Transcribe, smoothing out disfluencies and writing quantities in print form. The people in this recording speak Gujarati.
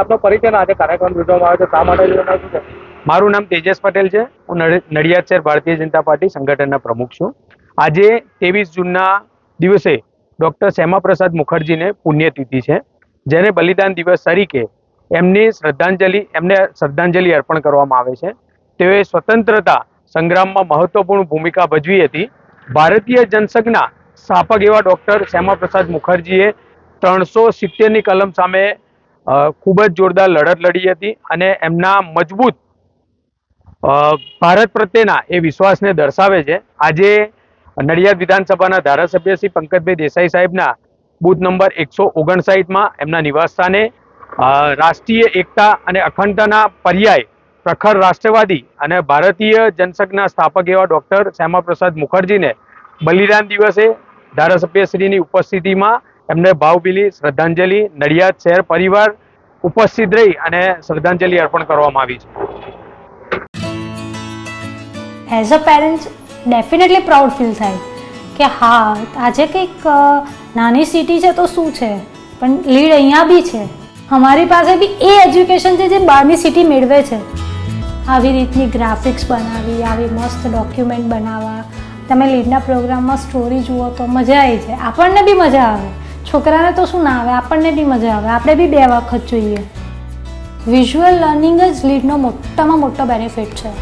આપનો પરિચય આજે કાર્યક્રમ યોજવામાં આવે છે શા માટે યોજવામાં આવ્યો છે? મારું નામ તેજસ પટેલ છે. હું નડિયાદ શહેર ભારતીય જનતા પાર્ટી સંગઠનના પ્રમુખ છું. આજે 23 જૂનના દિવસે ડૉક્ટર શ્યામાપ્રસાદ મુખર્જીને પુણ્યતિથિ છે, જેને બલિદાન દિવસ તરીકે એમને શ્રદ્ધાંજલિ અર્પણ કરવામાં આવે છે. તેઓએ સ્વતંત્રતા સંગ્રામમાં મહત્વપૂર્ણ ભૂમિકા ભજવી હતી. ભારતીય જનસંઘના સ્થાપક એવા ડૉક્ટર શ્યામાપ્રસાદ મુખર્જીએ 370ની કલમ સામે ખૂબ જ જોરદાર લડત લડી હતી અને એમના મજબૂત ભારત પ્રત્યેના એ વિશ્વાસને દર્શાવે છે. આજે નડિયાદ વિધાનસભાના ધારાસભ્ય શ્રી પંકજભાઈ દેસાઈ સાહેબના બૂથ નંબર 159માં એમના નિવાસસ્થાને રાષ્ટ્રીય એકતા અને અખંડતાના પર્યાય પ્રખર રાષ્ટ્રવાદી અને ભારતીય જનસંઘના સ્થાપક એવા ડૉક્ટર શ્યામાપ્રસાદ મુખર્જીને બલિદાન દિવસે ધારાસભ્યશ્રીની ઉપસ્થિતિમાં એમને ભાવભીની શ્રદ્ધાંજલિ નડિયાદ શહેર પરિવાર ઉપસ્થિત રહી અને શ્રદ્ધાંજલિ અર્પણ કરવામાં આવી છે. As a parents definitely proud feel થાય કે હા, આજે કંઈક નાની સિટી છે તો શું છે, પણ લીડ અહીંયા બી છે. અમારી પાસે બી એ એજ્યુકેશન છે જે બહારની સિટી મેળવે છે. આવી રીતની ગ્રાફિક્સ બનાવી, આવી મસ્ત ડોક્યુમેન્ટ બનાવવા, તમે લીડના પ્રોગ્રામમાં સ્ટોરી જુઓ તો મજા આવી જાય. આપણને બી મજા આવે, છોકરાને તો શું ના આવે, આપણને બી મજા આવે. આપણે બી 2 વખત જોઈએ. વિઝ્યુઅલ લર્નિંગ જ લીડનો મોટામાં મોટો બેનિફિટ છે.